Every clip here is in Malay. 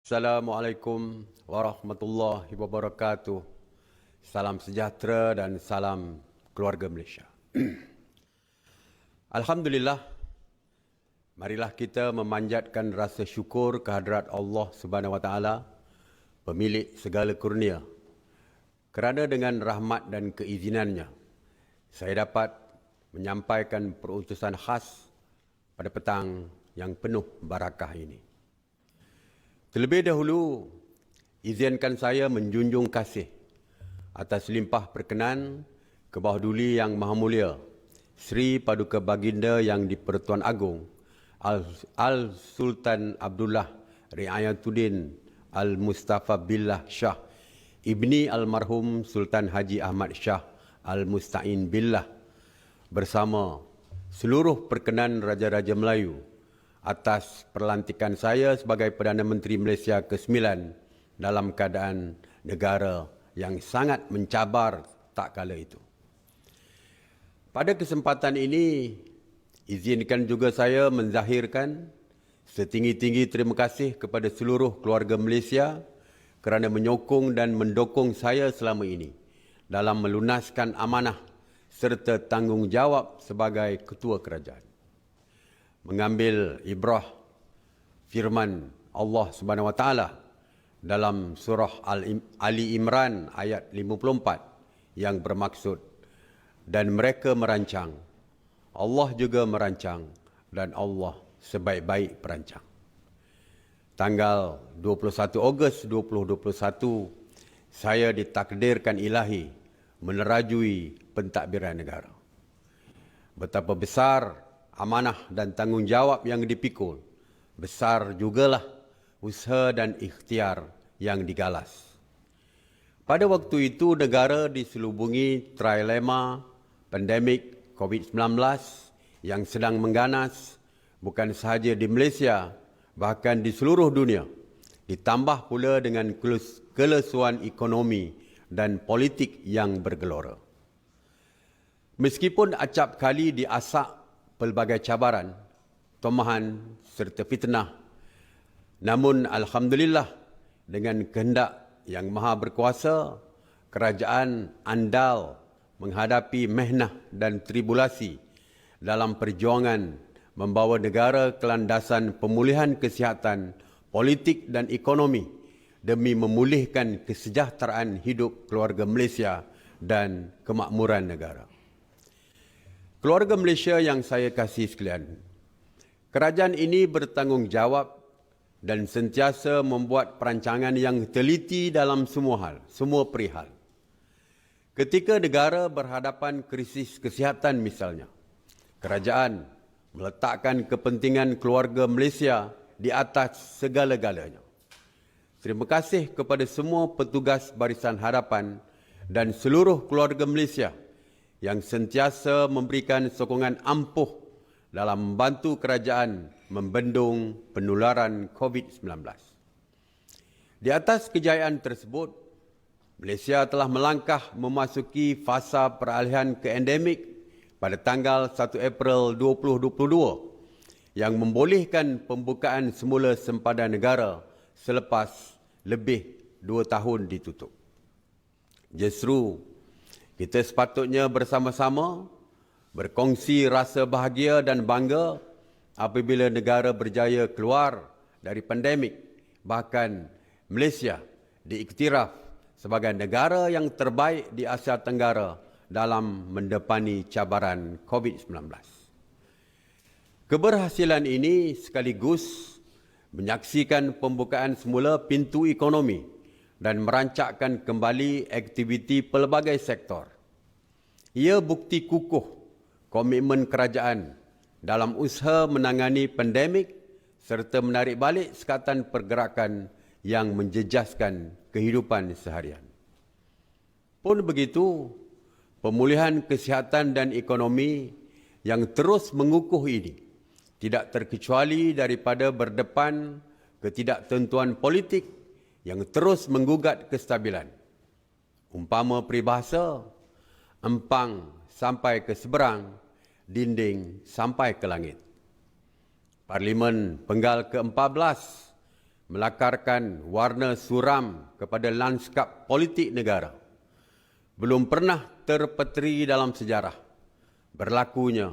Assalamualaikum warahmatullahi wabarakatuh. Salam sejahtera dan salam keluarga Malaysia. Alhamdulillah, marilah kita memanjatkan rasa syukur kehadrat Allah Subhanahu Wa Taala, pemilik segala kurnia. Kerana dengan rahmat dan keizinannya, saya dapat menyampaikan perutusan khas pada petang yang penuh barakah ini. Terlebih dahulu, izinkan saya menjunjung kasih atas limpah perkenan ke bawah duli Yang Maha Mulia Sri Paduka Baginda Yang di-Pertuan Agong Al-Sultan Abdullah Riayatuddin Al-Mustafa Billah Shah Ibni Almarhum Sultan Haji Ahmad Shah Al-Musta'in Billah bersama seluruh perkenan Raja-Raja Melayu atas perlantikan saya sebagai Perdana Menteri Malaysia ke-9 dalam keadaan negara yang sangat mencabar tak kala itu. Pada kesempatan ini, izinkan juga saya menzahirkan setinggi-tinggi terima kasih kepada seluruh keluarga Malaysia kerana menyokong dan mendukung saya selama ini dalam melunaskan amanah serta tanggungjawab sebagai Ketua Kerajaan. Mengambil ibrah firman Allah Subhanahu Wa Taala dalam surah Ali Imran ayat 54 yang bermaksud, dan mereka merancang, Allah juga merancang, dan Allah sebaik-baik perancang. Tanggal 21 Ogos 2021, saya ditakdirkan ilahi menerajui pentadbiran negara. Betapa besar amanah dan tanggungjawab yang dipikul, besar jugalah usaha dan ikhtiar yang digalas. Pada waktu itu, negara diselubungi trilema pandemik COVID-19 yang sedang mengganas bukan sahaja di Malaysia, bahkan di seluruh dunia, ditambah pula dengan kelesuan ekonomi dan politik yang bergelora. Meskipun acap kali diasak pelbagai cabaran, tomahan serta fitnah, namun alhamdulillah dengan kehendak yang maha berkuasa, kerajaan andal menghadapi mehnah dan tribulasi dalam perjuangan membawa negara ke landasan pemulihan kesihatan, politik dan ekonomi demi memulihkan kesejahteraan hidup keluarga Malaysia dan kemakmuran negara. Keluarga Malaysia yang saya kasih sekalian, kerajaan ini bertanggungjawab dan sentiasa membuat perancangan yang teliti dalam semua hal, semua perihal. Ketika negara berhadapan krisis kesihatan misalnya, kerajaan meletakkan kepentingan keluarga Malaysia di atas segala-galanya. Terima kasih kepada semua petugas Barisan Harapan dan seluruh keluarga Malaysia yang sentiasa memberikan sokongan ampuh dalam membantu kerajaan membendung penularan COVID-19. Di atas kejayaan tersebut, Malaysia telah melangkah memasuki fasa peralihan ke endemik pada tanggal 1 April 2022 yang membolehkan pembukaan semula sempadan negara selepas lebih 2 tahun ditutup. Justru, kita sepatutnya bersama-sama berkongsi rasa bahagia dan bangga apabila negara berjaya keluar dari pandemik. Bahkan Malaysia diiktiraf sebagai negara yang terbaik di Asia Tenggara dalam mendepani cabaran COVID-19. Keberhasilan ini sekaligus menyaksikan pembukaan semula pintu ekonomi dan merancakkan kembali aktiviti pelbagai sektor. Ia bukti kukuh komitmen kerajaan dalam usaha menangani pandemik serta menarik balik sekatan pergerakan yang menjejaskan kehidupan seharian. Pun begitu, pemulihan kesihatan dan ekonomi yang terus mengukuh ini tidak terkecuali daripada berdepan ketidaktentuan politik yang terus menggugat kestabilan. Umpama peribahasa, empang sampai ke seberang, dinding sampai ke langit. Parlimen Penggal ke-14 melakarkan warna suram kepada lanskap politik negara. Belum pernah terpeteri dalam sejarah berlakunya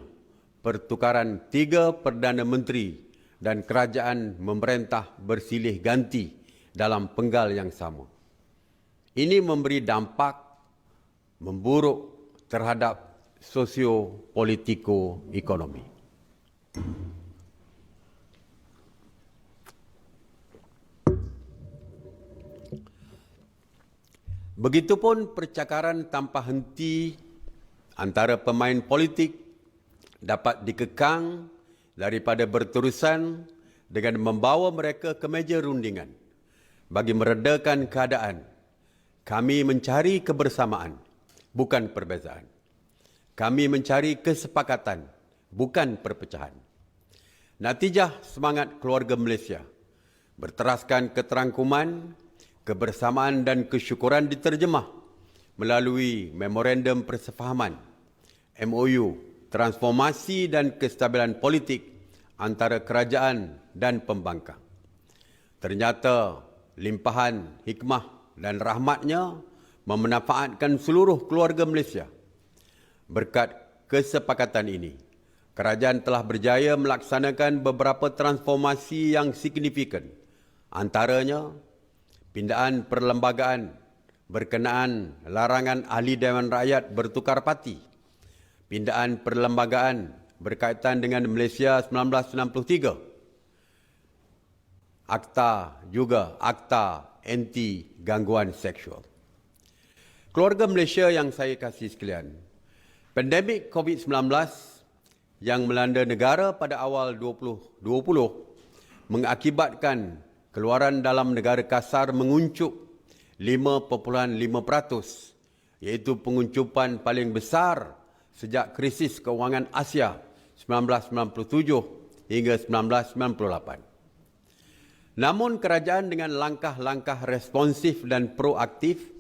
pertukaran 3 Perdana Menteri dan kerajaan memerintah bersilih ganti dalam penggal yang sama. Ini memberi dampak memburuk terhadap sosio-politiko-ekonomi. Begitupun percakaran tanpa henti antara pemain politik dapat dikekang daripada berterusan dengan membawa mereka ke meja rundingan. Bagi meredakan keadaan, kami mencari kebersamaan, bukan perbezaan. Kami mencari kesepakatan, bukan perpecahan. Natijah semangat keluarga Malaysia berteraskan keterangkuman, kebersamaan dan kesyukuran diterjemah melalui Memorandum Persefahaman, MOU, transformasi dan kestabilan politik antara kerajaan dan pembangkang. Ternyata limpahan hikmah dan rahmatnya memanfaatkan seluruh keluarga Malaysia. Berkat kesepakatan ini, kerajaan telah berjaya melaksanakan beberapa transformasi yang signifikan, antaranya pindaan perlembagaan berkenaan larangan ahli Dewan Rakyat bertukar parti, pindaan perlembagaan berkaitan dengan Malaysia 1993, akta anti gangguan seksual. Keluarga Malaysia yang saya kasih sekalian, pandemik COVID-19 yang melanda negara pada awal 2020 mengakibatkan keluaran dalam negara kasar menguncup 5.5%, iaitu penguncupan paling besar sejak krisis kewangan Asia 1997 hingga 1998. Namun kerajaan dengan langkah-langkah responsif dan proaktif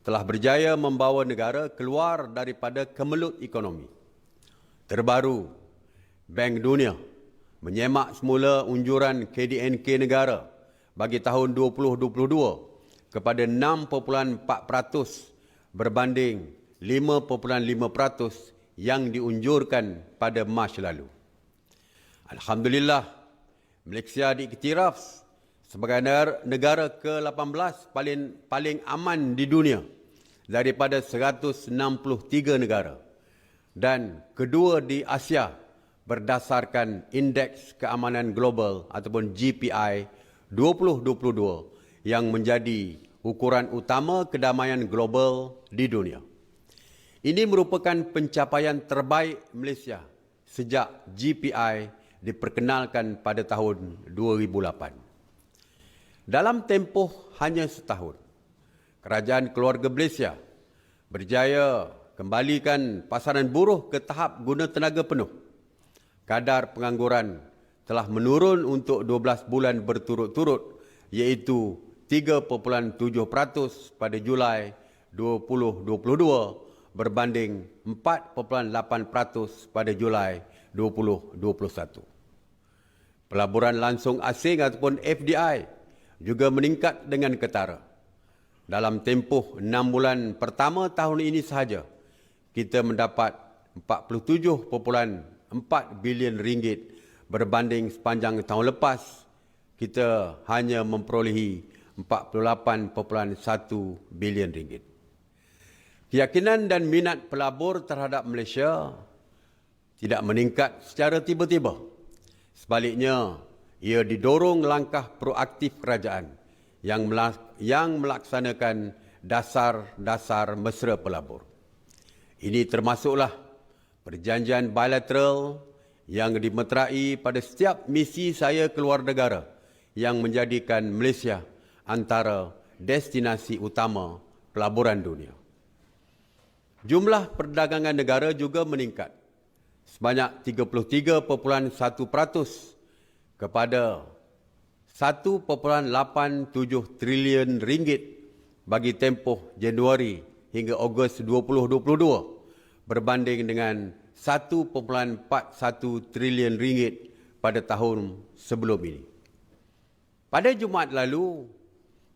telah berjaya membawa negara keluar daripada kemelut ekonomi. Terbaru, Bank Dunia menyemak semula unjuran KDNK negara bagi tahun 2022 kepada 6.4% berbanding 5.5% yang diunjurkan pada Mac lalu. Alhamdulillah, Malaysia diiktiraf sebagai negara ke-18 paling aman di dunia daripada 163 negara dan kedua di Asia berdasarkan Indeks Keamanan Global ataupun GPI 2022 yang menjadi ukuran utama kedamaian global di dunia. Ini merupakan pencapaian terbaik Malaysia sejak GPI diperkenalkan pada tahun 2008. Dalam tempoh hanya setahun, Kerajaan Keluarga Malaysia berjaya kembalikan pasaran buruh ke tahap guna tenaga penuh. Kadar pengangguran telah menurun untuk 12 bulan berturut-turut, iaitu 3.7% pada Julai 2022 berbanding 4.8% pada Julai 2021. Pelaburan langsung asing ataupun FDI juga meningkat dengan ketara. Dalam tempoh 6 bulan pertama tahun ini sahaja, kita mendapat 47.4 bilion ringgit berbanding sepanjang tahun lepas, kita hanya memperolehi 48.1 bilion ringgit. Keyakinan dan minat pelabur terhadap Malaysia tidak meningkat secara tiba-tiba. Sebaliknya, ia didorong langkah proaktif kerajaan yang melaksanakan dasar-dasar mesra pelabur. Ini termasuklah perjanjian bilateral yang dimeterai pada setiap misi saya keluar negara yang menjadikan Malaysia antara destinasi utama pelaburan dunia. Jumlah perdagangan negara juga meningkat sebanyak 33.1% kepada 1.87 trilion ringgit bagi tempoh Januari hingga Ogos 2022 berbanding dengan 1.41 trilion ringgit pada tahun sebelum ini. Pada Jumaat lalu,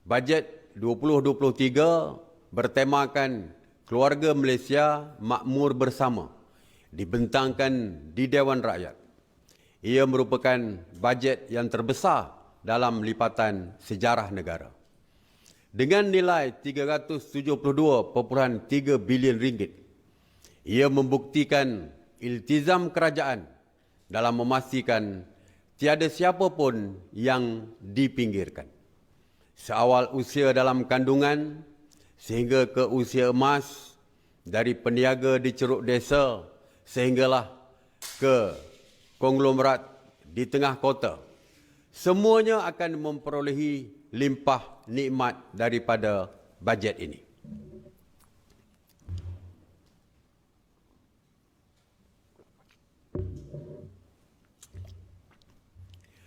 bajet 2023 bertemakan Keluarga Malaysia Makmur Bersama dibentangkan di Dewan Rakyat. Ia merupakan bajet yang terbesar dalam lipatan sejarah negara. Dengan nilai 372.3 bilion ringgit, ia membuktikan iltizam kerajaan dalam memastikan tiada siapa pun yang dipinggirkan. Seawal usia dalam kandungan sehingga ke usia emas, dari peniaga di Ceruk Desa sehinggalah ke konglomerat di tengah kota, semuanya akan memperolehi limpah nikmat daripada bajet ini.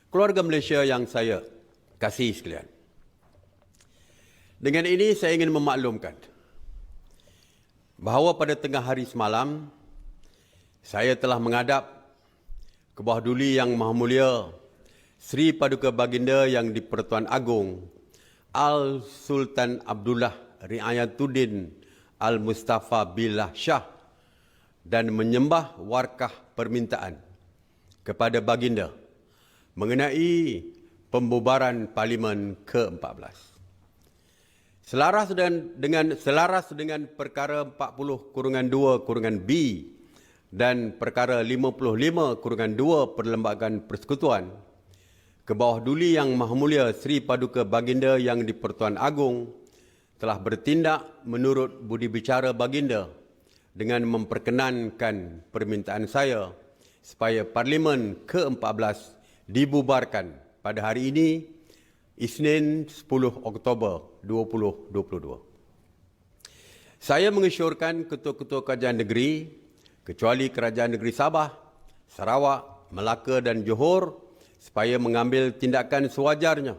Keluarga Malaysia yang saya kasihi sekalian, dengan ini saya ingin memaklumkan bahawa pada tengah hari semalam saya telah menghadap ke bawah duli Yang Maha Mulia Sri Paduka Baginda Yang di-Pertuan Agong Al-Sultan Abdullah Riayatuddin Al-Mustafa Billah Shah dan menyembah warkah permintaan kepada Baginda mengenai pembubaran Parlimen ke-14. Selaras dengan perkara 40/2/B dan perkara 55/2 Perlembagaan Persekutuan, ke bawah duli Yang Maha Mulia Sri Paduka Baginda Yang di-Pertuan Agong telah bertindak menurut budi bicara Baginda dengan memperkenankan permintaan saya supaya Parlimen ke-14 dibubarkan pada hari ini, Isnin 10 Oktober 2022. Saya mengesyorkan ketua-ketua kerajaan negeri, kecuali Kerajaan Negeri Sabah, Sarawak, Melaka dan Johor, supaya mengambil tindakan sewajarnya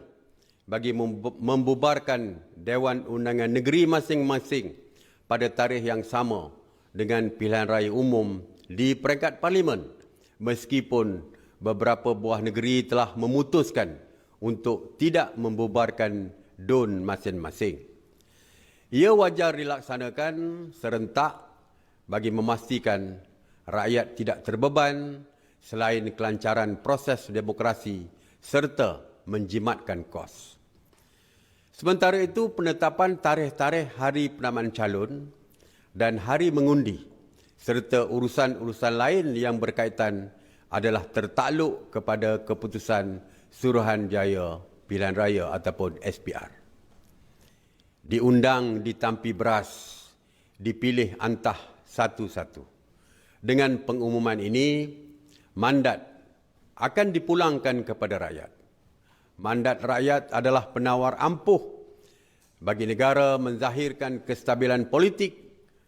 bagi membubarkan Dewan Undangan Negeri masing-masing pada tarikh yang sama dengan pilihan raya umum di peringkat Parlimen, meskipun beberapa buah negeri telah memutuskan untuk tidak membubarkan DUN masing-masing. Ia wajar dilaksanakan serentak bagi memastikan rakyat tidak terbeban selain kelancaran proses demokrasi serta menjimatkan kos. Sementara itu, penetapan tarikh-tarikh hari penamaan calon dan hari mengundi serta urusan-urusan lain yang berkaitan adalah tertakluk kepada keputusan Suruhanjaya Pilihan Raya ataupun SPR. Diundang ditampi beras, dipilih antah satu-satu. Dengan pengumuman ini, mandat akan dipulangkan kepada rakyat. Mandat rakyat adalah penawar ampuh bagi negara menzahirkan kestabilan politik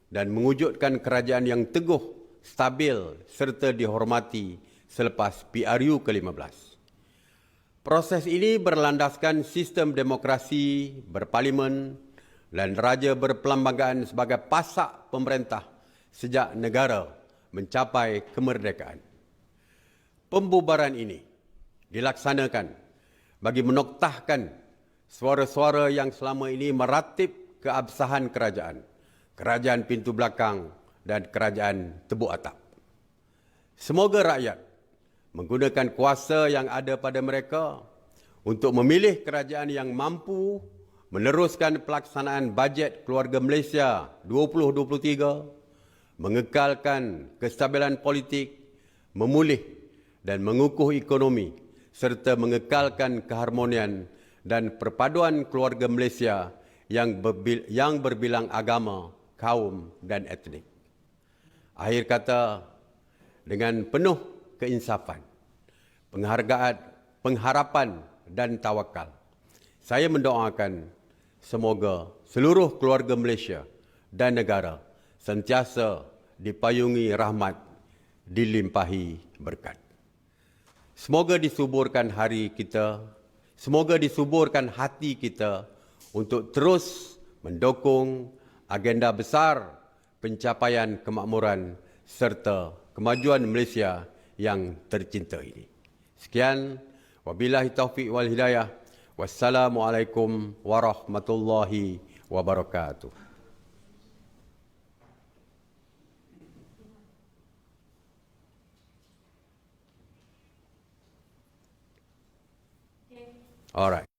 dan mewujudkan kerajaan yang teguh, stabil serta dihormati selepas PRU ke-15. Proses ini berlandaskan sistem demokrasi berparlimen dan raja berperlembagaan sebagai pasak pemerintah sejak negara mencapai kemerdekaan. Pembubaran ini dilaksanakan bagi menoktahkan suara-suara yang selama ini meratib keabsahan kerajaan, kerajaan pintu belakang dan kerajaan tebuk atap. Semoga rakyat menggunakan kuasa yang ada pada mereka untuk memilih kerajaan yang mampu meneruskan pelaksanaan bajet Keluarga Malaysia 2023, mengekalkan kestabilan politik, memulih dan mengukuh ekonomi serta mengekalkan keharmonian dan perpaduan keluarga Malaysia yang berbilang agama, kaum dan etnik. Akhir kata, dengan penuh keinsafan, pengharapan dan tawakal, saya mendoakan semoga seluruh keluarga Malaysia dan negara sentiasa dipayungi rahmat, dilimpahi berkat. Semoga disuburkan hari kita, semoga disuburkan hati kita untuk terus mendukung agenda besar pencapaian kemakmuran serta kemajuan Malaysia yang tercinta ini. Sekian, wabillahi taufiq wal hidayah. Wassalamualaikum warahmatullahi wabarakatuh. All right.